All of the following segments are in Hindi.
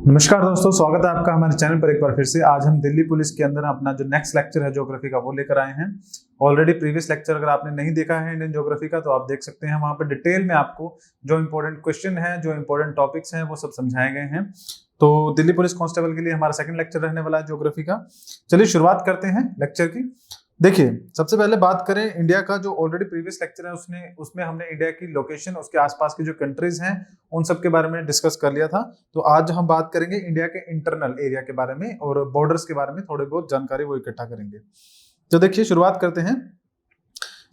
नमस्कार दोस्तों, स्वागत है आपका हमारे चैनल पर एक बार फिर से। आज हम दिल्ली पुलिस के अंदर अपना जो नेक्स्ट लेक्चर है ज्योग्राफी का वो लेकर आए हैं। ऑलरेडी प्रीवियस लेक्चर अगर आपने नहीं देखा है इंडियन ज्योग्राफी का तो आप देख सकते हैं। वहां पर डिटेल में आपको जो इंपॉर्टेंट क्वेश्चन है, जो इंपॉर्टेंट टॉपिक्स हैं वो सब समझाए गए हैं। तो दिल्ली पुलिस कांस्टेबल के लिए हमारा सेकंड लेक्चर रहने वाला है ज्योग्राफी का। चलिए शुरुआत करते हैं लेक्चर की। देखिए, सबसे पहले बात करें इंडिया का। जो ऑलरेडी प्रीवियस लेक्चर है उसमें हमने इंडिया की लोकेशन, उसके आसपास की जो कंट्रीज हैं उन सब के बारे में डिस्कस कर लिया था। तो आज हम बात करेंगे इंडिया के इंटरनल एरिया के बारे में और बॉर्डर्स के बारे में थोड़ी बहुत जानकारी वो इकट्ठा करेंगे। तो देखिए शुरुआत करते हैं।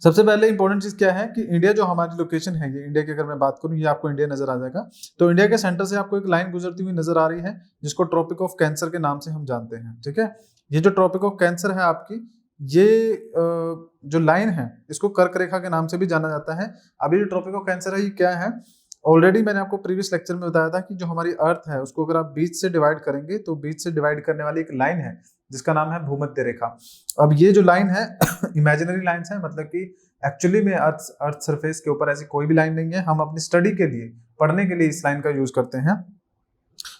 सबसे पहले इंपॉर्टेंट चीज क्या है कि इंडिया जो हमारी लोकेशन है, ये इंडिया की अगर मैं बात करूं, ये आपको इंडिया नजर आ जाएगा। तो इंडिया के सेंटर से आपको एक लाइन गुजरती हुई नजर आ रही है जिसको ट्रॉपिक ऑफ कैंसर के नाम से हम जानते हैं। ठीक है, ये जो ट्रॉपिक ऑफ कैंसर है आपकी, ये जो लाइन है इसको कर्क रेखा के नाम से भी जाना जाता है। अभी जो ट्रॉपिक ऑफ कैंसर है ये क्या है, ऑलरेडी मैंने आपको प्रीवियस लेक्चर में बताया था कि जो हमारी अर्थ है उसको अगर आप बीच से डिवाइड करेंगे तो बीच से डिवाइड करने वाली एक लाइन है जिसका नाम है भूमध्य रेखा। अब ये जो लाइन है इमेजिनरी लाइन्स है, मतलब कि एक्चुअली में अर्थ सरफेस के ऊपर ऐसी कोई भी लाइन नहीं है। हम अपनी स्टडी के लिए, पढ़ने के लिए इस लाइन का यूज करते हैं।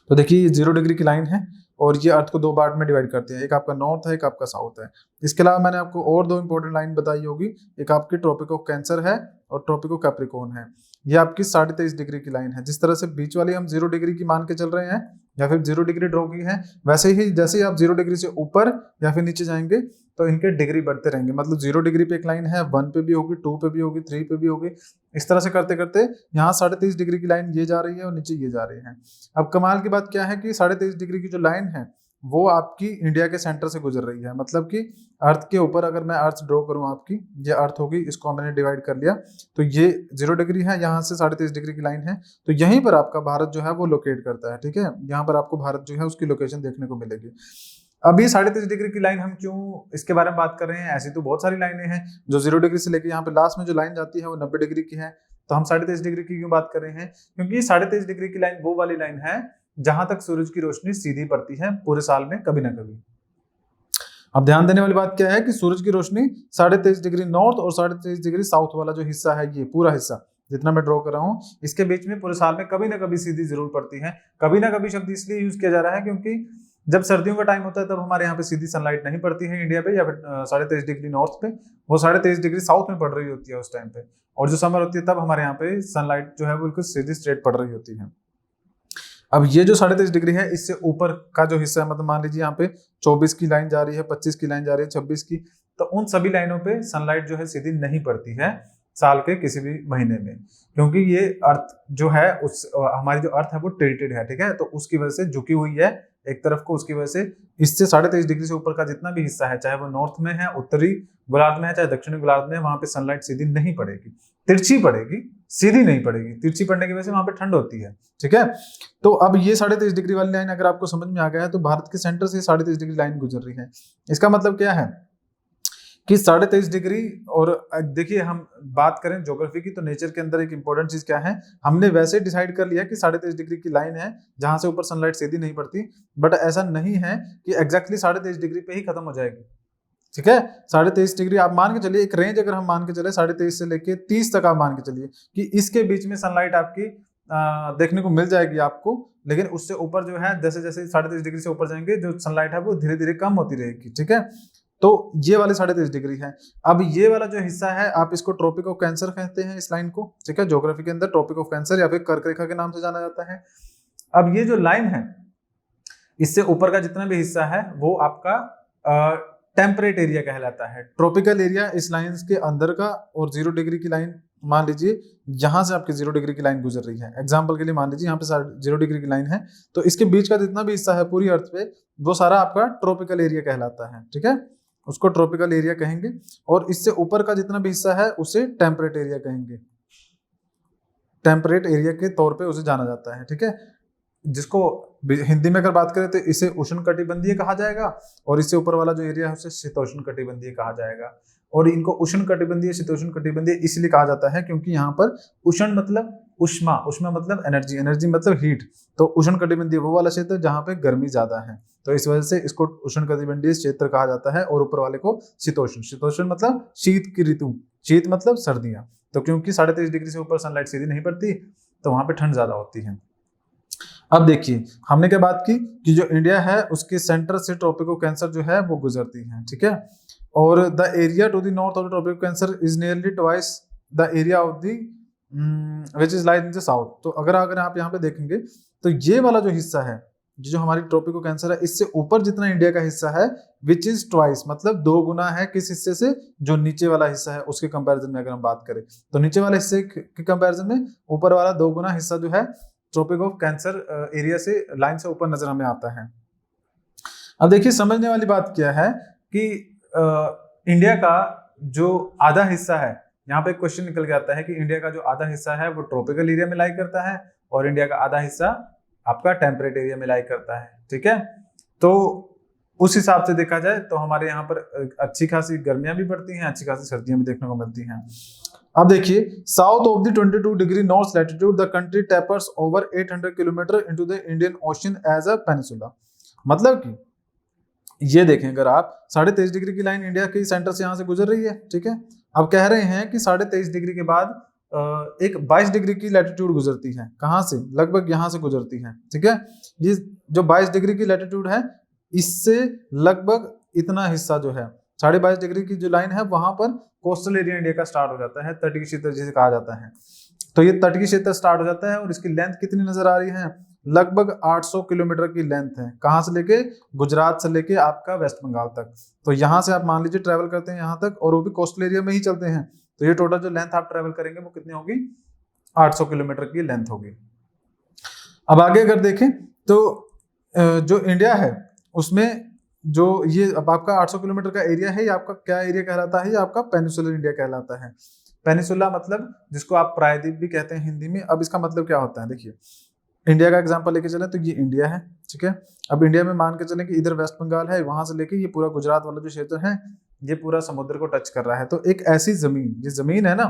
तो देखिए ये 0 डिग्री की लाइन है और ये अर्थ को दो पार्ट में डिवाइड करते हैं, एक आपका नॉर्थ है, एक आपका साउथ है। इसके अलावा मैंने आपको और दो इंपॉर्टेंट लाइन बताई होगी, एक आपकी ट्रॉपिक ऑफ कैंसर है और ट्रॉपिक ऑफ कैप्रिकॉर्न है। ये आपकी 23.5 डिग्री की लाइन है। जिस तरह से बीच वाली हम 0 डिग्री की मान के चल रहे हैं या फिर 0 डिग्री ड्रॉ की है, वैसे ही जैसे ही आप 0 डिग्री से ऊपर या फिर नीचे जाएंगे तो इनके डिग्री बढ़ते रहेंगे। मतलब 0 डिग्री पे एक लाइन है, 1 पे भी होगी, 2 पे भी होगी, 3 पे भी होगी। इस तरह से करते करते यहाँ 23.5 डिग्री की लाइन ये जा रही है और नीचे ये जा रही है। अब कमाल की बात क्या है कि 23.5 डिग्री की जो लाइन है वो आपकी इंडिया के सेंटर से गुजर रही है। मतलब कि अर्थ के ऊपर अगर मैं अर्थ ड्रॉ करूं, आपकी ये अर्थ होगी, इसको मैंने डिवाइड कर लिया तो ये 0 डिग्री है, यहाँ से 23.5 डिग्री की लाइन है। तो यहीं पर आपका भारत जो है वो लोकेट करता है। ठीक है, यहाँ पर आपको भारत जो है उसकी लोकेशन देखने को मिलेगी। अब ये 23.5 डिग्री की लाइन हम क्यों इसके बारे में बात कर रहे हैं? ऐसी तो बहुत सारी लाइनें हैं। जो 0 डिग्री से लेकर यहाँ पे लास्ट में जो लाइन जाती है वो 90 डिग्री की है। तो हम 23.5 डिग्री की क्यों बात कर रहे हैं? क्योंकि 23.5 डिग्री की लाइन वो वाली लाइन है जहां तक सूरज की रोशनी सीधी पड़ती है पूरे साल में कभी ना कभी। अब ध्यान देने वाली बात क्या है कि सूरज की रोशनी 23.5 डिग्री नॉर्थ और 23.5 डिग्री साउथ वाला जो हिस्सा है, ये पूरा हिस्सा जितना मैं ड्रॉ कर रहा हूँ, इसके बीच में पूरे साल में कभी ना कभी सीधी जरूर पड़ती है। कभी ना कभी शब्द इसलिए यूज किया जा रहा है क्योंकि जब सर्दियों का टाइम होता है तब हमारे यहाँ पे सीधी सनलाइट नहीं पड़ती है इंडिया पे, या फिर 23.5 डिग्री नॉर्थ पे, वो 23.5 डिग्री साउथ में पड़ रही होती है उस टाइम पे। और जो समर होती है तब हमारे यहाँ पे सनलाइट जो है बिल्कुल सीधी स्ट्रेट पड़ रही होती है। अब ये जो 23.5 डिग्री है, इससे ऊपर का जो हिस्सा है, मतलब मान लीजिए यहाँ पे 24 की लाइन जा रही है, 25 की लाइन जा रही है, 26 की, तो उन सभी लाइनों पे सनलाइट जो है सीधी नहीं पड़ती है साल के किसी भी महीने में, क्योंकि ये अर्थ जो है हमारी जो अर्थ है वो टिल्टेड है। ठीक है, तो उसकी वजह से झुकी हुई है एक तरफ को, उसकी वजह से इससे 23.5 डिग्री से ऊपर का जितना भी हिस्सा है, चाहे वो नॉर्थ में है, उत्तरी गोलार्ध में है, चाहे दक्षिणी गोलार्ध में है, वहां पे सनलाइट सीधी नहीं पड़ेगी, तिरछी पड़ेगी, सीधी नहीं पड़ेगी। तिरछी पड़ने की वजह से वहां पे ठंड होती है। ठीक है, तो अब ये 23.5 डिग्री वाली लाइन अगर आपको समझ में आ गया है तो भारत के सेंटर से 23.5 डिग्री लाइन गुजर रही है। इसका मतलब क्या है कि 23.5 डिग्री, और देखिए हम बात करें ज्योग्राफी की तो नेचर के अंदर एक इंपॉर्टेंट चीज क्या है, हमने वैसे डिसाइड कर लिया कि 23.5 डिग्री की लाइन है जहां से ऊपर सनलाइट सीधी नहीं पड़ती, बट ऐसा नहीं है कि एग्जैक्टली 23.5 डिग्री पे ही खत्म हो जाएगी। ठीक है, 23.5 डिग्री आप मान के चलिए, एक रेंज अगर हम मान के चले 23.5 से लेके 30 तक आप मान के चलिए कि इसके बीच में सनलाइट आपकी देखने को मिल जाएगी आपको। लेकिन उससे ऊपर जो है, जैसे जैसे 23.5 डिग्री से ऊपर जाएंगे जो सनलाइट है वो धीरे धीरे कम होती रहेगी। ठीक है, तो ये वाली 23.5 डिग्री है। अब ये वाला जो हिस्सा है आप इसको ट्रॉपिक ऑफ कैंसर कहते हैं, इस लाइन को। ठीक है, ज्योग्राफी के अंदर ट्रॉपिक ऑफ कैंसर या फिर कर्क रेखा के नाम से जाना जाता है। अब ये जो लाइन है, इससे ऊपर का जितना भी हिस्सा है वो आपका टेम्परेट एरिया कहलाता है। ट्रॉपिकल एरिया इस लाइन के अंदर का, और 0 डिग्री की लाइन मान लीजिए यहां से आपकी 0 डिग्री की लाइन गुजर रही है। एग्जांपल के लिए मान लीजिए यहाँ पे 0 डिग्री की लाइन है, तो इसके बीच का जितना भी हिस्सा है पूरी अर्थ पे, वो सारा आपका ट्रॉपिकल एरिया कहलाता है। ठीक है, उसको ट्रॉपिकल एरिया कहेंगे, और इससे ऊपर का जितना भी हिस्सा है उसे टेम्परेट एरिया कहेंगे। टेम्परेट एरिया के तौर पे उसे जाना जाता है। ठीक है, जिसको हिंदी में अगर बात करें तो इसे उष्णकटिबंधीय कहा जाएगा, और इससे ऊपर वाला जो एरिया है उसे शीतोष्णकटिबंधीय कहा जाएगा। और इनको उष्णकटिबंधीय, शीतोष्णकटिबंधीय इसलिए कहा जाता है क्योंकि यहाँ पर उष्ण मतलब उष्मा, उष्मा मतलब एनर्जी, एनर्जी मतलब हीट। तो उष्णकटिबंधीय वो वाला क्षेत्र जहाँ पे गर्मी ज्यादा है, तो इस वजह से इसको उष्णकटिबंधीय क्षेत्र कहा जाता है। और ऊपर वाले को शीतोष्ण, शीतोष्ण मतलब शीत की ऋतु, शीत मतलब सर्दियां। तो क्योंकि 23.5 डिग्री से ऊपर सनलाइट सीधी नहीं पड़ती तो वहां पे ठंड ज्यादा होती है। अब देखिए हमने क्या बात की कि जो इंडिया है उसके सेंटर से ट्रॉपिको कैंसर जो है वो गुजरती है, ठीक है। और the area to the north of the tropic of cancer is nearly twice the area of the which is lies in the south. तो अगर अगर आप यहाँ पे देखेंगे तो ये वाला जो हिस्सा है जो हमारी ट्रॉपिको कैंसर है इससे ऊपर जितना इंडिया का हिस्सा है विच इज ट्वाइस मतलब 2 गुना है किस हिस्से से, जो नीचे वाला हिस्सा है उसके कंपैरिजन में अगर हम बात करें तो नीचे वाले हिस्से के कंपैरिजन में ऊपर वाला 2 गुना हिस्सा जो है ट्रॉपिक ऑफ कैंसर एरिया से लाइन से ऊपर नजर हमें आता है। अब देखिए समझने वाली बात क्या है कि इंडिया का जो आधा हिस्सा है, यहाँ पे क्वेश्चन निकल के आता है कि इंडिया का जो आधा हिस्सा है वो ट्रॉपिकल एरिया में लाई करता है और इंडिया का आधा हिस्सा आपका टेम्परेट एरिया में लाई करता है, ठीक है। तो उस हिसाब से देखा जाए तो हमारे यहाँ पर अच्छी खासी गर्मियां भी पड़ती हैं, अच्छी खासी सर्दियां भी देखने को मिलती हैं। अब देखिए south of the 22 degree north latitude the country tapers over 800 kilometre into the Indian Ocean as a peninsula. मतलब कि ये देखें अगर आप 23.5 डिग्री की लाइन इंडिया के सेंटर से यहाँ से गुजर रही है, ठीक है। अब कह रहे हैं कि 23.5 डिग्री के बाद एक 22 डिग्री की लैटिट्यूड गुजरती है, कहाँ से, लगभग यहाँ से गुजरती है, ठीक है। ये जो 22 डिग्री की लैटिट्यूड है इससे लगभग इतना हिस्सा जो है 22.5 डिग्री की जो लाइन है वहां पर कोस्टल एरिया इंडिया का स्टार्ट हो जाता है, तटीय क्षेत्र जिसे कहा जाता है। तो ये तटीय क्षेत्र स्टार्ट हो जाता है और इसकी लेंथ कितनी नजर आ रही है, लगभग 800 किलोमीटर की लेंथ है, कहाँ से लेके, गुजरात से लेके आपका वेस्ट बंगाल तक। तो यहाँ से आप मान लीजिए ट्रेवल करते हैं यहाँ तक और वो भी कोस्टल एरिया में ही चलते हैं, तो ये टोटल जो लेंथ आप ट्रेवल करेंगे वो कितनी होगी, 800 किलोमीटर की लेंथ होगी। अब आगे अगर देखें तो जो इंडिया है उसमें जो ये अब आपका 800 किलोमीटर का एरिया है, ये आपका क्या एरिया कहलाता है, ये आपका पेनिसुलर इंडिया कहलाता है। पेनिसुला मतलब जिसको आप प्रायद्वीप भी कहते हैं हिंदी में। अब इसका मतलब क्या होता है, देखिए इंडिया का एग्जांपल लेके चले तो ये इंडिया है, ठीक है। अब इंडिया में मान के चले कि इधर वेस्ट बंगाल है, वहां से लेके ये पूरा गुजरात वाला जो क्षेत्र है ये पूरा समुद्र को टच कर रहा है। तो एक ऐसी जमीन, ये जमीन है ना,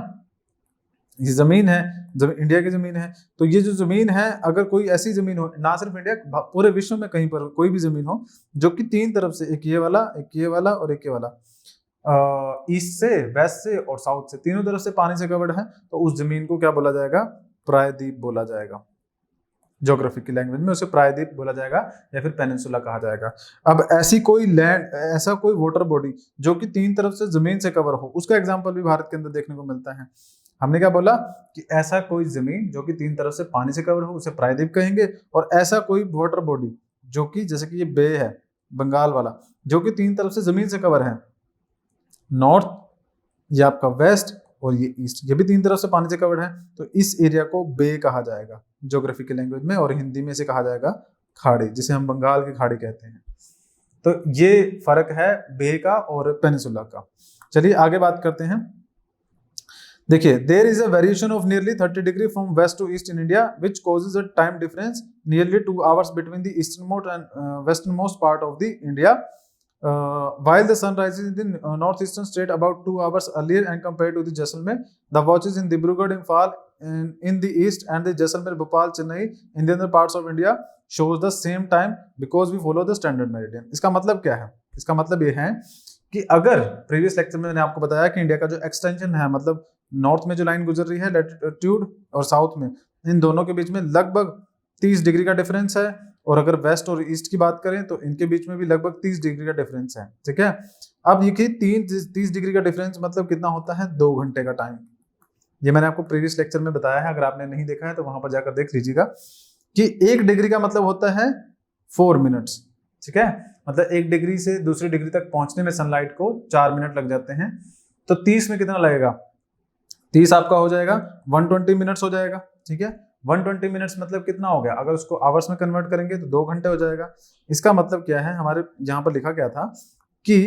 ये जमीन है, जब इंडिया की जमीन है, तो ये जो जमीन है अगर कोई ऐसी जमीन हो, ना सिर्फ इंडिया, पूरे विश्व में कहीं पर कोई भी जमीन हो जो कि 3 तरफ से, एक ये वाला, एक ये वाला और एक ये वाला, ईस्ट से, वेस्ट से और साउथ से, तीनों तरफ से पानी से कवर्ड है, तो उस जमीन को क्या बोला जाएगा, प्रायद्वीप बोला जाएगा। ज्योग्राफी की लैंग्वेज में उसे प्रायद्वीप बोला जाएगा या फिर पेनिनसुला कहा जाएगा। अब ऐसी कोई लैंड, ऐसा कोई वाटर बॉडी जो कि 3 तरफ से जमीन से कवर हो, उसका एग्जांपल भी भारत के अंदर देखने को मिलता है। हमने क्या बोला कि ऐसा कोई जमीन जो कि 3 तरफ से पानी से कवर हो उसे प्रायद्वीप कहेंगे, और ऐसा कोई वाटर बॉडी जो कि जैसे कि ये बे है बंगाल वाला, जो कि 3 तरफ से जमीन से कवर है, नॉर्थ, ये आपका वेस्ट और ये ईस्ट, ये भी 3 तरफ से पानी से कवर्ड है, तो इस एरिया को बे कहा जाएगा ज्योग्राफी की लैंग्वेज में, और हिंदी में इसे कहा जाएगा खाड़ी, जिसे हम बंगाल की खाड़ी कहते हैं। तो ये फर्क है बे का और पेनिसुला का। चलिए आगे बात करते हैं। देखिए there is a variation of nearly 30 degree from west to east in India which causes a time difference nearly 2 hours between the eastern most and western most part of the India while the sun rises in the northeastern state about 2 hours earlier and compared to the Jaisalmer, the watches in Dibrugarh, Imphal in the east and the Jaisalmer, Bhopal, Chennai in the other parts of India shows the same time because we follow the standard meridian। इसका मतलब क्या है, इसका मतलब ये है कि अगर प्रीवियस लेक्चर में मैंने आपको बताया कि इंडिया का जो एक्सटेंशन है, मतलब नॉर्थ में जो लाइन गुजर रही है लैटिट्यूड और साउथ में, इन दोनों के बीच में लगभग 30 डिग्री का डिफरेंस है, और अगर वेस्ट और ईस्ट की बात करें तो इनके बीच में भी लगभग 30 डिग्री का डिफरेंस है, ठीक है। अब ये 30 डिग्री का डिफरेंस मतलब कितना होता है, 2 घंटे का टाइम। ये मैंने आपको प्रीवियस लेक्चर में बताया है, अगर आपने नहीं देखा है तो वहां पर जाकर देख लीजिएगा कि 1 डिग्री का मतलब होता है 4 मिनट्स, ठीक है। मतलब 1 डिग्री से दूसरी डिग्री तक पहुंचने में सनलाइट को 4 मिनट लग जाते हैं, तो 30 में कितना लगेगा, 30 आपका हो जाएगा 120 मिनट्स हो जाएगा, ठीक है। 120 मिनट्स मतलब कितना हो गया, अगर उसको आवर्स में कन्वर्ट करेंगे तो 2 घंटे हो जाएगा। इसका मतलब क्या है, हमारे यहाँ पर लिखा गया था कि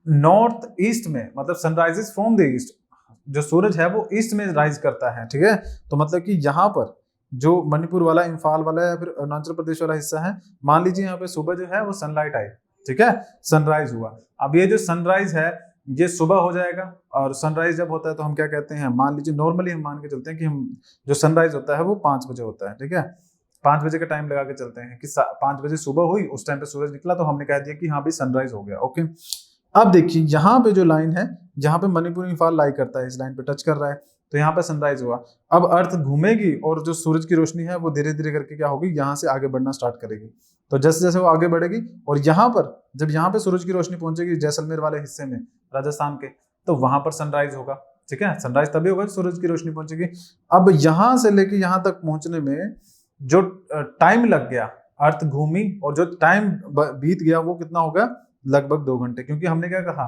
नॉर्थ ईस्ट में, मतलब सनराइजेस फ्रॉम द ईस्ट, जो सूरज है वो ईस्ट में राइज करता है, ठीक है। तो मतलब कि यहाँ पर जो मणिपुर वाला, इम्फाल वाला या फिर अरुणाचल प्रदेश वाला हिस्सा है, मान लीजिए यहाँ पे सुबह जो है वो सनलाइट आई, ठीक है, सनराइज हुआ। अब ये जो सनराइज है ये सुबह हो जाएगा, और सनराइज जब होता है तो हम क्या कहते हैं, मान लीजिए नॉर्मली हम मान के चलते हैं कि हम जो सनराइज होता है वो 5 बजे होता है, ठीक है। 5 बजे का टाइम लगा के चलते हैं कि 5 बजे सुबह हुई, उस टाइम पे सूरज निकला तो हमने कह दिया कि हाँ भाई सनराइज हो गया, ओके। अब देखिए यहाँ पे जो लाइन है, यहाँ पे मणिपुर इंफाल लाई करता है, इस लाइन पे टच कर रहा है, तो यहाँ पे सनराइज हुआ। अब अर्थ घूमेगी और जो सूरज की रोशनी है वो धीरे धीरे करके क्या होगी, यहाँ से आगे बढ़ना स्टार्ट करेगी। तो जैसे जैसे वो आगे बढ़ेगी और यहाँ पर जब यहाँ पे सूरज की रोशनी पहुंचेगी जैसलमेर वाले हिस्से में राजस्थान के, तो वहां पर सनराइज होगा। ठीक है, सनराइज तभी होगा सूरज की रोशनी पहुंचेगी। अब यहाँ से लेके यहाँ तक पहुंचने में जो टाइम लग गया, अर्थ घूमी और जो टाइम बीत गया वो कितना होगा, लगभग 2 घंटे। क्योंकि हमने क्या कहा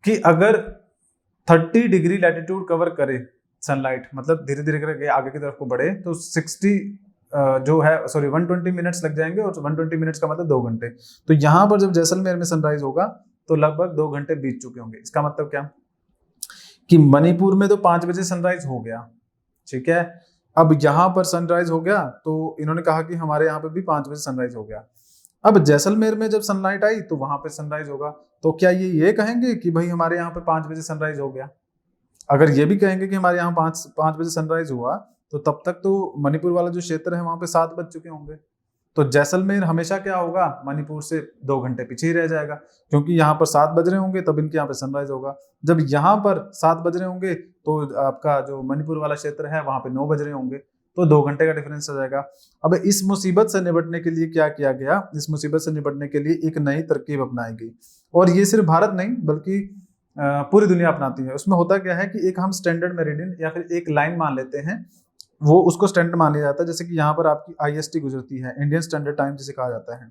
कि अगर 30 डिग्री लैटिट्यूड कवर करे सनलाइट, मतलब धीरे धीरे करके आगे की तरफ को बढ़े, तो 60 जो है 120 मिनट्स लग जाएंगे, और 120 मिनट्स का मतलब 2 घंटे। तो यहाँ पर जब जैसलमेर में सनराइज होगा तो लगभग 2 घंटे बीत चुके होंगे। इसका मतलब क्या कि मणिपुर में तो 5 बजे सनराइज हो गया, ठीक है। अब यहाँ पर सनराइज हो गया तो इन्होंने कहा कि हमारे यहाँ पे भी 5 बजे सनराइज हो गया। अब जैसलमेर में जब सनलाइट आई तो वहां पे सनराइज होगा, तो क्या ये कहेंगे कि भाई हमारे यहाँ पे 5 बजे सनराइज हो गया? अगर ये भी कहेंगे कि हमारे यहाँ 5 बजे सनराइज हुआ, तो तब तक तो मणिपुर वाला जो क्षेत्र है वहां पे 7 बज चुके होंगे। तो जैसलमेर हमेशा क्या होगा, मणिपुर से 2 घंटे पीछे ही रह जाएगा, क्योंकि यहाँ पर 7 बज रहे होंगे तब इनके यहाँ पे सनराइज होगा। जब यहाँ पर 7 बज रहे होंगे तो आपका जो मणिपुर वाला क्षेत्र है वहां पे 9 बज रहे होंगे, तो 2 घंटे का डिफरेंस आ जाएगा। अब इस मुसीबत से निपटने के लिए क्या किया गया, इस मुसीबत से निपटने के लिए एक नई तरकीब अपनाई गई, और ये सिर्फ भारत नहीं बल्कि पूरी दुनिया अपनाती है। उसमें होता क्या है कि एक हम स्टैंडर्ड मेरिडियन या फिर एक लाइन मान लेते हैं, वो उसको स्टैंडर्ड मान लिया जाता है। जैसे कि यहाँ पर आपकी IST गुजरती है, इंडियन स्टैंडर्ड टाइम जिसे कहा जाता है,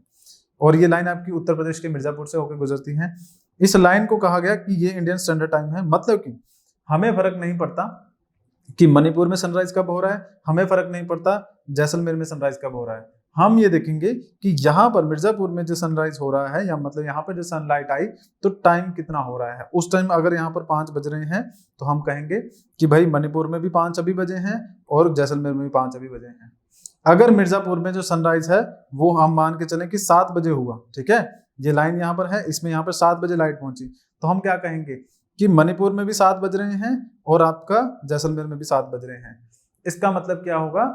और ये लाइन आपकी उत्तर प्रदेश के मिर्जापुर से होकर गुजरती है। इस लाइन को कहा गया कि ये इंडियन स्टैंडर्ड टाइम है, मतलब कि हमें फर्क नहीं पड़ता कि मणिपुर में सनराइज कब हो रहा है, हमें फर्क नहीं पड़ता जैसलमेर में सनराइज कब हो रहा है। हम ये देखेंगे कि यहाँ पर मिर्जापुर में जो सनराइज हो रहा है, या मतलब यहाँ पर जो सनलाइट आई तो टाइम कितना हो रहा है। उस टाइम अगर यहाँ पर 5 बज रहे हैं तो हम कहेंगे कि भाई मणिपुर में भी 5 अभी बजे हैं और जैसलमेर में भी 5 अभी बजे हैं। अगर मिर्जापुर में जो सनराइज है वो हम मान के चलें कि 7 बजे हुआ, ठीक है, ये लाइन यहाँ पर है, इसमें यहाँ पर 7 बजे लाइट पहुंची, तो हम क्या कहेंगे कि मणिपुर में भी 7 बज रहे हैं और आपका जैसलमेर में भी 7 बज रहे हैं। इसका मतलब क्या होगा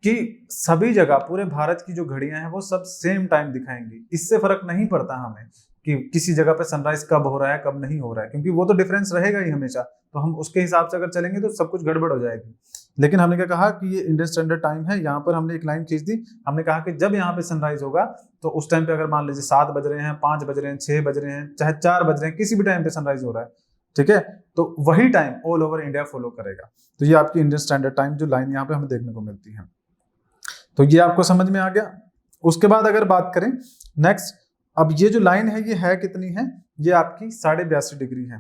कि सभी जगह पूरे भारत की जो घड़ियां हैं वो सब सेम टाइम दिखाएंगी। इससे फर्क नहीं पड़ता हमें कि किसी जगह पे सनराइज कब हो रहा है कब नहीं हो रहा है, क्योंकि वो तो डिफरेंस रहेगा ही हमेशा, तो हम उसके हिसाब से अगर चलेंगे तो सब कुछ गड़बड़ हो जाएगी। लेकिन हमने क्या कहा कि ये इंडियन स्टैंडर्ड टाइम है, यहाँ पर हमने एक लाइन खींच दी, हमने कहा कि जब यहाँ पे सनराइज होगा तो उस टाइम पे अगर मान लीजिए 7 बज रहे हैं, 5 बज रहे हैं, 6 बज रहे हैं, चाहे 4 बज रहे हैं, किसी भी टाइम पे सनराइज हो रहा है, ठीक है, तो वही time all over India follow करेगा। तो ये आपकी इंडियन स्टैंडर्ड टाइम जो लाइन यहाँ पे हमें देखने को मिलती है, तो ये आपको समझ में आ गया। उसके बाद अगर बात करें नेक्स्ट, अब ये जो लाइन है ये है कितनी है, ये आपकी 82.5 डिग्री है।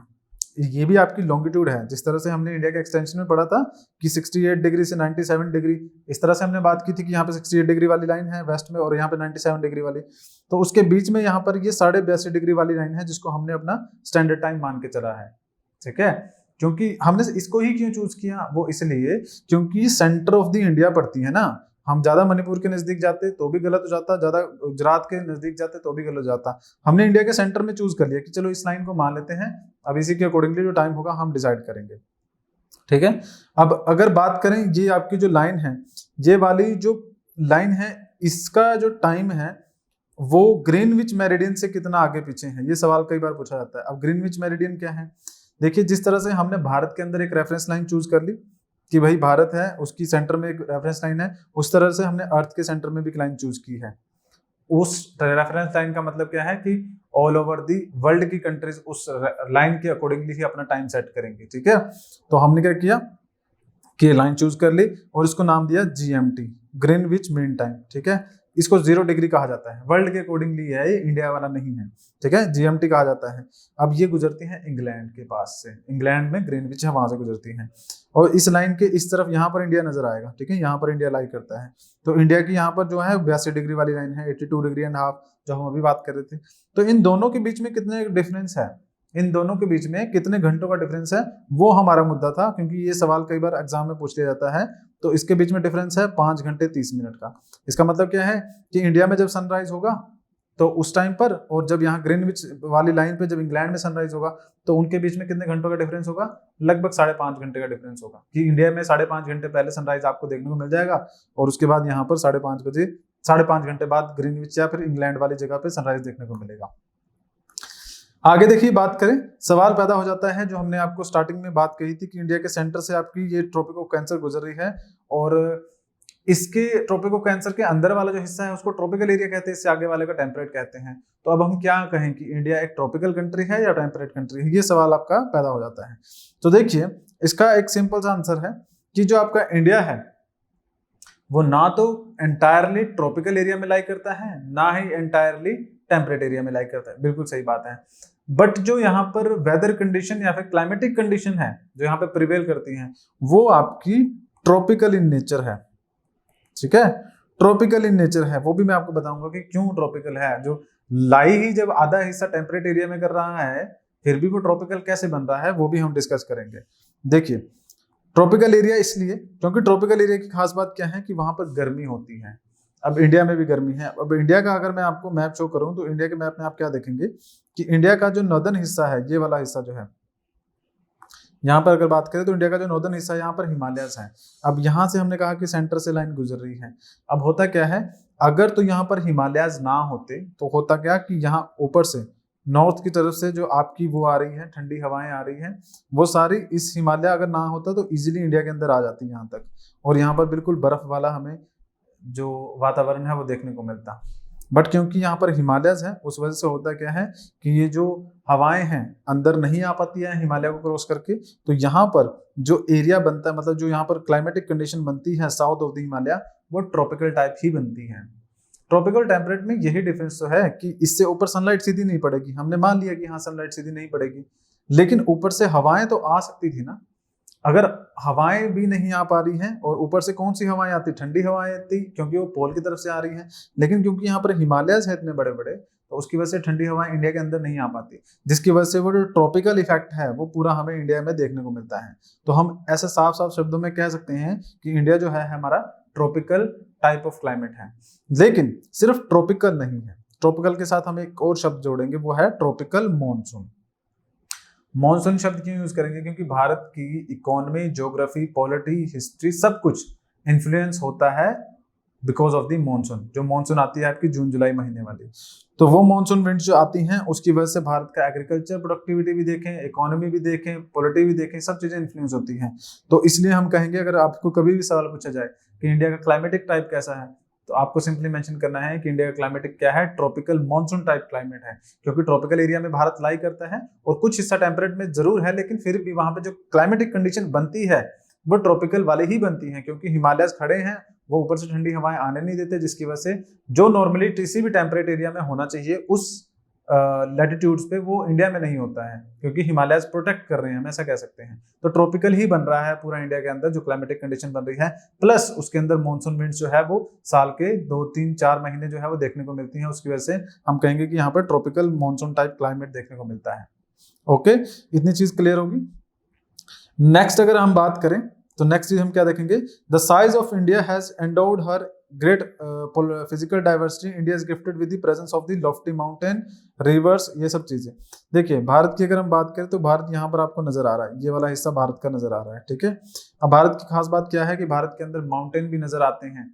ये भी आपकी लॉन्गिट्यूड है, जिस तरह से हमने इंडिया के एक्सटेंशन में पढ़ा था कि 68 डिग्री से 97 डिग्री, इस तरह से हमने बात की थी कि यहाँ पे 68 डिग्री वाली लाइन है वेस्ट में और यहाँ पे 97 डिग्री वाली, तो उसके बीच में यहाँ पर ये 82.5 डिग्री वाली लाइन है जिसको हमने अपना स्टैंडर्ड टाइम मान के चला है, ठीक है। क्योंकि हमने इसको ही क्यों चूज किया, वो इसलिए क्योंकि सेंटर ऑफ द इंडिया पड़ती है ना, हम ज्यादा मणिपुर के नजदीक जाते तो भी गलत हो जाता, ज्यादा गुजरात के नजदीक जाते तो भी गलत हो जाता। हमने इंडिया के सेंटर में चूज कर लिया कि चलो इस लाइन को मान लेते हैं, अब इसी के अकॉर्डिंगली जो टाइम होगा हम डिसाइड करेंगे, ठीक है। अब अगर बात करें ये आपकी जो लाइन है, ये वाली जो लाइन है इसका जो टाइम है वो ग्रीनविच मेरिडियन से कितना आगे पीछे है, ये सवाल कई बार पूछा जाता है। अब ग्रीनविच मेरिडियन क्या है, देखिए जिस तरह से हमने भारत के अंदर एक रेफरेंस लाइन चूज कर ली कि भाई भारत है उसकी सेंटर में एक रेफरेंस लाइन है, उस तरह से हमने अर्थ के सेंटर में भी एक लाइन चूज की है। उस रेफरेंस लाइन का मतलब क्या है कि ऑल ओवर दी वर्ल्ड की कंट्रीज उस लाइन के अकॉर्डिंगली ही अपना टाइम सेट करेंगे, ठीक है। तो हमने क्या किया कि लाइन चूज कर ली और इसको नाम दिया GMT, ग्रीनविच मीन टाइम, ठीक है। इसको 0 डिग्री कहा जाता है, वर्ल्ड के अकॉर्डिंगली है, ये इंडिया वाला नहीं है, ठीक है, GMT कहा जाता है। अब ये गुजरती है इंग्लैंड के पास से, इंग्लैंड में ग्रीनविच है वहां से गुजरती है, और इस लाइन के इस तरफ यहाँ पर इंडिया नजर आएगा, ठीक है, यहाँ पर इंडिया लाई करता है। तो इंडिया की यहाँ पर जो है 82 डिग्री वाली लाइन है, 82 डिग्री एंड हाफ जो हम अभी बात कर रहे थे। तो इन दोनों के बीच में कितने डिफरेंस है, इन दोनों के बीच में कितने घंटों का डिफरेंस है, वो हमारा मुद्दा था, क्योंकि ये सवाल कई बार एग्जाम में पूछ लिया जाता है। तो इसके बीच में डिफरेंस है 5 घंटे 30 मिनट का। इसका मतलब क्या है कि इंडिया में जब सनराइज होगा तो उस टाइम पर, और जब यहाँ ग्रीनविच वाली लाइन पे जब इंग्लैंड में सनराइज होगा तो उनके बीच में कितने घंटों का डिफरेंस होगा, लगभग 5.5 घंटे का डिफरेंस होगा। कि इंडिया में 5.5 घंटे पहले सनराइज आपको देखने को मिल जाएगा और उसके बाद यहाँ पर 5.5 बजे 5.5 घंटे बाद ग्रीनविच या फिर इंग्लैंड वाली जगह पे सनराइज देखने को मिलेगा। आगे देखिए, बात करें, सवाल पैदा हो जाता है जो हमने आपको स्टार्टिंग में बात कही थी कि इंडिया के सेंटर से आपकी ये ट्रॉपिक ऑफ कैंसर गुजर रही है और इसके ट्रॉपिक ऑफ कैंसर के अंदर वाला जो हिस्सा है उसको ट्रॉपिकल एरिया कहते हैं, इससे आगे वाले का टेम्परेट कहते हैं। तो अब हम क्या कहें कि इंडिया एक ट्रॉपिकल कंट्री है या टेम्परेट कंट्री है, ये सवाल आपका पैदा हो जाता है। तो देखिए, इसका एक सिंपल सा आंसर है कि जो आपका इंडिया है वो ना तो एंटायरली ट्रॉपिकल एरिया में लाई करता है, ना ही एंटायरली टेम्परेट एरिया में लाई करता है। बिल्कुल सही बात है। बट जो यहाँ पर वेदर कंडीशन या फिर क्लाइमेटिक कंडीशन है जो यहाँ पे प्रिवेल करती हैं वो आपकी ट्रॉपिकल इन नेचर है। ठीक है, ट्रॉपिकल इन नेचर है। वो भी मैं आपको बताऊंगा कि क्यों ट्रॉपिकल है। जो लाई ही जब आधा हिस्सा टेम्परेट एरिया में कर रहा है फिर भी वो ट्रॉपिकल कैसे बन रहा है वो भी हम डिस्कस करेंगे। देखिए, ट्रॉपिकल एरिया इसलिए क्योंकि ट्रॉपिकल एरिया की खास बात क्या है कि वहां पर गर्मी होती है। अब इंडिया में भी गर्मी है। अब इंडिया का अगर मैं आपको मैप शो करूं तो इंडिया के मैप में आप क्या देखेंगे कि इंडिया का जो नॉर्दर्न हिस्सा है, ये वाला हिस्सा जो है, यहाँ पर अगर बात करें तो इंडिया का जो नॉर्दर्न हिस्सा है यहाँ पर हिमालयस है। अब यहाँ से हमने कहा कि सेंटर से लाइन गुजर रही है। अब होता क्या है, अगर तो यहाँ पर हिमालयस ना होते तो होता क्या कि यहाँ ऊपर से नॉर्थ की तरफ से जो आपकी वो आ रही है, ठंडी हवाएं आ रही हैं, वो सारी इस हिमालय अगर ना होता तो इजीली इंडिया के अंदर आ जाती यहाँ तक और यहाँ पर बिल्कुल बर्फ वाला हमें जो वातावरण है वो देखने को मिलता। बट क्योंकि यहाँ पर हिमालयस है उस वजह से होता क्या है कि ये जो हवाएं हैं अंदर नहीं आ पाती है हिमालय को क्रॉस करके, तो यहाँ पर जो एरिया बनता है, मतलब जो यहाँ पर क्लाइमेटिक कंडीशन बनती है साउथ ऑफ द हिमालय, वो ट्रॉपिकल टाइप ही बनती है। ट्रॉपिकल टेम्परेट में यही डिफरेंस तो है कि इससे ऊपर सनलाइट सीधी नहीं पड़ेगी। हमने मान लिया कि हाँ सनलाइट सीधी नहीं पड़ेगी, लेकिन ऊपर से हवाएं तो आ सकती थी ना। अगर हवाएं भी नहीं आ पा रही हैं और ऊपर से कौन सी हवाएं आती, ठंडी हवाएं आती, क्योंकि वो पोल की तरफ से आ रही हैं। लेकिन क्योंकि यहाँ पर हिमालयस है इतने बड़े बड़े, तो उसकी वजह से ठंडी हवाएं इंडिया के अंदर नहीं आ पाती, जिसकी वजह से वो जो ट्रॉपिकल इफेक्ट है वो पूरा हमें इंडिया में देखने को मिलता है। तो हम ऐसे साफ साफ शब्दों में कह सकते हैं कि इंडिया जो है हमारा ट्रॉपिकल टाइप ऑफ क्लाइमेट है। लेकिन सिर्फ ट्रॉपिकल नहीं है, ट्रॉपिकल के साथ हम एक और शब्द जोड़ेंगे, वो है ट्रॉपिकल मॉनसून। मॉनसून शब्द क्यों यूज करेंगे, क्योंकि भारत की इकोनॉमी, ज्योग्राफी, पॉलिटी, हिस्ट्री सब कुछ इन्फ्लुएंस होता है बिकॉज ऑफ द मॉनसून। जो मॉनसून आती है आपकी जून जुलाई महीने वाली, तो वो मॉनसून विंड्स जो आती हैं उसकी वजह से भारत का एग्रीकल्चर प्रोडक्टिविटी भी देखें, इकोनॉमी भी देखें, पॉलिटी भी देखें, सब चीजें इन्फ्लुएंस होती हैं। तो इसलिए हम कहेंगे, अगर आपको कभी भी सवाल पूछा जाए कि इंडिया का क्लाइमेटिक टाइप कैसा है, तो आपको सिंपली मेंशन करना है कि इंडिया का क्लाइमेटिक क्या है, ट्रॉपिकल मॉनसून टाइप क्लाइमेट है। क्योंकि ट्रॉपिकल एरिया में भारत लाई करता है और कुछ हिस्सा टेम्परेट में जरूर है, लेकिन फिर भी वहां पे जो क्लाइमेटिक कंडीशन बनती है वो ट्रॉपिकल वाले ही बनती है, क्योंकि हिमालयस खड़े हैं, वो ऊपर से ठंडी हवाएं आने नहीं देते, जिसकी वजह से जो नॉर्मली किसी भी टेम्परेट एरिया में होना चाहिए उस लैटिट्यूड्स पे वो इंडिया में नहीं होता है, क्योंकि हिमालयस प्रोटेक्ट कर रहे हैं, हम ऐसा कह सकते हैं। तो ट्रॉपिकल ही बन रहा है पूरा इंडिया के अंदर जो क्लाइमेटिक कंडीशन बन रही है, प्लस उसके अंदर मॉनसून विंड्स जो है वो साल के 2-3-4 महीने जो है वो देखने को मिलती हैं। उसकी वजह से हम कहेंगे कि यहाँ पर ट्रॉपिकल मॉनसून टाइप क्लाइमेट देखने को मिलता है। ओके, इतनी चीज क्लियर होगी। नेक्स्ट अगर हम बात करें तो नेक्स्ट चीज हम क्या देखेंगे, the size of India has endowed her great physical diversity, India is gifted with the presence of the lofty mountain, rivers, ये सब चीजें। देखिए, भारत की अगर हम बात करें तो भारत यहाँ पर आपको नजर आ रहा है, ये वाला हिस्सा भारत का नजर आ रहा है। ठीक है, अब भारत की खास बात क्या है कि भारत के अंदर माउंटेन भी नजर आते हैं,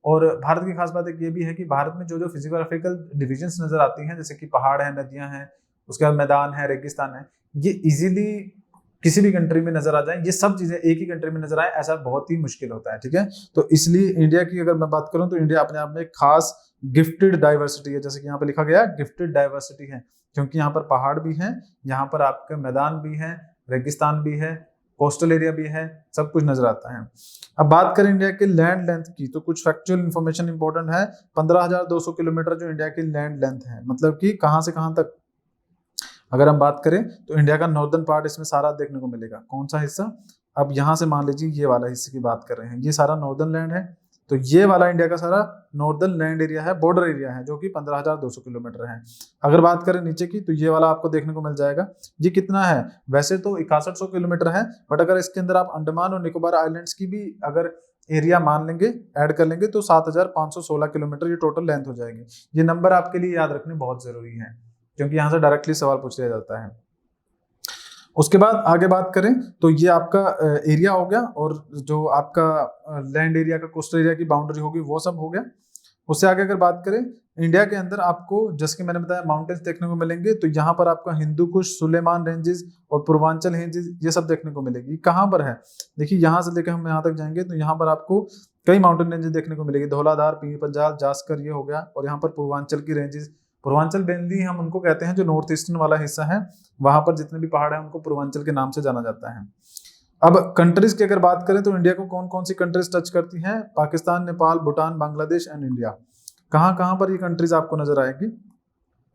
और भारत की खास बात एक ये भी है कि भारत में जो जो फिजियोग्राफिकल डिविजन्स नजर आती हैं, जैसे कि पहाड़ है, नदियां हैं, उसके बाद मैदान है, रेगिस्तान है, ये इजीली किसी भी कंट्री में नजर आ जाए, ये सब चीजें एक ही कंट्री में नजर आए, ऐसा बहुत ही मुश्किल होता है। ठीक है, तो इसलिए इंडिया की अगर मैं बात करूं तो इंडिया अपने आप में एक खास गिफ्टेड डाइवर्सिटी है, जैसे कि यहाँ पे लिखा गया गिफ्टेड डाइवर्सिटी है, क्योंकि यहाँ पर पहाड़ भी हैं, यहाँ पर आपके मैदान भी है, रेगिस्तान भी है, कोस्टल एरिया भी है, सब कुछ नजर आता है। अब बात करें इंडिया के लैंड लेंथ की, तो कुछ फैक्चुअल इंफॉर्मेशन इंपॉर्टेंट है। 15,200 किलोमीटर जो इंडिया की लैंड लेंथ है, मतलब कि कहाँ से कहाँ तक अगर हम बात करें तो इंडिया का नॉर्दर्न पार्ट इसमें सारा देखने को मिलेगा। कौन सा हिस्सा, अब यहाँ से मान लीजिए ये वाला हिस्से की बात कर रहे हैं, ये सारा नॉर्दर्न लैंड है, तो ये वाला इंडिया का सारा नॉर्दर्न लैंड एरिया है, बॉर्डर एरिया है, जो कि 15,200 किलोमीटर है। अगर बात करें नीचे की तो ये वाला आपको देखने को मिल जाएगा, ये कितना है, वैसे तो 6100 किलोमीटर है, बट अगर इसके अंदर आप अंडमान और निकोबार आइलैंड्स की भी अगर एरिया मान लेंगे, ऐड कर लेंगे, तो 7,516 किलोमीटर ये टोटल लेंथ हो जाएगी। ये नंबर आपके लिए याद रखने बहुत जरूरी है, क्योंकि यहाँ से डायरेक्टली सवाल पूछ लिया जाता है। उसके बाद आगे बात करें तो ये आपका एरिया हो गया, और जो आपका लैंड एरिया का कोस्टल एरिया की बाउंड्री होगी वो सब हो गया। उससे आगे अगर बात करें, इंडिया के अंदर आपको जैसे कि मैंने बताया माउंटेन्स देखने को मिलेंगे, तो यहाँ पर आपका हिंदू कुश, सुलेमान रेंजेस और पूर्वांचल रेंजेस ये सब देखने को मिलेगी। कहाँ पर है, देखिए यहाँ से लेकर हम यहाँ तक जाएंगे तो यहाँ पर आपको कई माउंटेन रेंजेस देखने को मिलेगी, धौलाधार, पीर पंजाल, जास्कर ये हो गया, और यहाँ पर पूर्वांचल की रेंजेस, पूर्वांचल बेनली हम उनको कहते हैं जो नॉर्थ ईस्टर्न वाला हिस्सा है, वहां पर जितने भी पहाड़ है उनको पूर्वांचल के नाम से जाना जाता है। अब कंट्रीज की अगर बात करें तो इंडिया को कौन कौन सी कंट्रीज टच करती हैं, पाकिस्तान, नेपाल, भूटान, बांग्लादेश एंड इंडिया। कहाँ कहाँ पर ये कंट्रीज आपको नजर आएगी,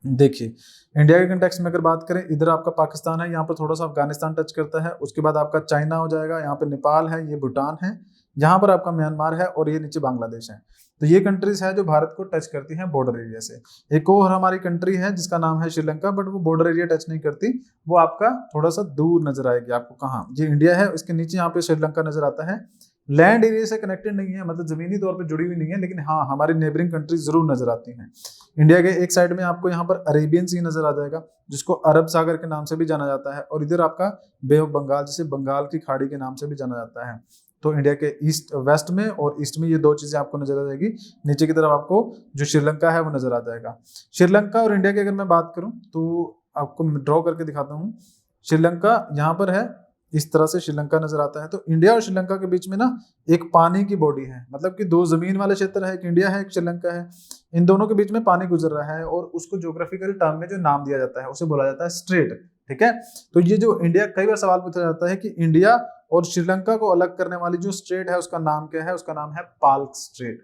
देखिए इंडिया के कंटेक्स्ट में अगर बात करें, इधर आपका पाकिस्तान है, यहाँ पर थोड़ा सा अफगानिस्तान टच करता है, उसके बाद आपका चाइना हो जाएगा, यहाँ पे नेपाल है, ये भूटान है, यहाँ पर आपका म्यांमार है, और ये नीचे बांग्लादेश है। तो ये कंट्रीज है जो भारत को टच करती हैं बॉर्डर एरिया से। एक और हमारी कंट्री है जिसका नाम है श्रीलंका, बट वो बॉर्डर एरिया टच नहीं करती, वो आपका थोड़ा सा दूर नजर आएगी आपको। कहाँ, ये इंडिया है, इसके नीचे यहाँ पे श्रीलंका नजर आता है। लैंड एरिया से कनेक्टेड नहीं है, मतलब जमीनी तौर पे जुड़ी हुई नहीं है, लेकिन हाँ हमारी नेबरिंग कंट्रीज जरूर नजर आती हैं। इंडिया के एक साइड में आपको यहाँ पर अरेबियन सी नजर आ जाएगा, जिसको अरब सागर के नाम से भी जाना जाता है, और इधर आपका बे ऑफ बंगाल, जिसे बंगाल की खाड़ी के नाम से भी जाना जाता है। तो इंडिया के ईस्ट, वेस्ट में और ईस्ट में ये दो चीजें आपको नजर आ जाएगी। नीचे की तरफ आपको जो श्रीलंका है वो नजर आ जाएगा। श्रीलंका और इंडिया की अगर मैं बात करूं तो आपको ड्रॉ करके दिखाता हूँ। श्रीलंका यहाँ पर है, इस तरह से श्रीलंका नजर आता है। तो इंडिया और श्रीलंका के बीच में ना एक पानी की बॉडी है, मतलब कि दो जमीन वाले क्षेत्र है, एक इंडिया है, एक श्रीलंका है, इन दोनों के बीच में पानी गुजर रहा है, और उसको ज्योग्राफिकल टर्म में जो नाम दिया जाता है उसे बोला जाता है स्ट्रेट। ठीक है, तो ये जो इंडिया, कई बार सवाल पूछा जाता है कि इंडिया और श्रीलंका को अलग करने वाली जो स्ट्रेट है उसका नाम क्या है, उसका नाम है पाल्क स्ट्रेट।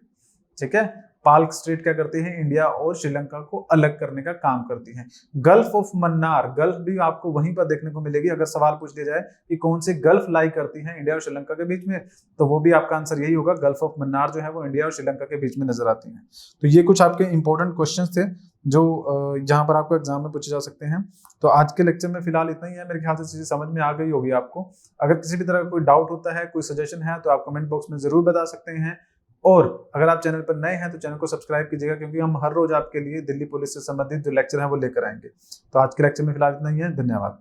ठीक है, पाल्क स्ट्रेट क्या करती है, इंडिया और श्रीलंका को अलग करने का काम करती है। गल्फ ऑफ मन्नार, गल्फ भी आपको वहीं पर देखने को मिलेगी। अगर सवाल पूछ लिया जाए कि कौन सी गल्फ लाई करती है इंडिया और श्रीलंका के बीच में, तो वो भी आपका आंसर यही होगा, गल्फ ऑफ मन्नार जो है वो इंडिया और श्रीलंका के बीच में नजर आती है। तो ये कुछ आपके इंपॉर्टेंट क्वेश्चन थे जो जहां पर आपको एग्जाम में पूछे जा सकते हैं। तो आज के लेक्चर में फिलहाल इतना ही है, मेरे ख्याल से चीजें समझ में आ गई होगी आपको। अगर किसी भी तरह का कोई डाउट होता है, कोई सजेशन है, तो आप कमेंट बॉक्स में जरूर बता सकते हैं। और अगर आप चैनल पर नए हैं तो चैनल को सब्सक्राइब कीजिएगा, क्योंकि हम हर रोज आपके लिए दिल्ली पुलिस से संबंधित जो लेक्चर है वो लेकर आएंगे। तो आज के लेक्चर में फिलहाल इतना ही है, धन्यवाद।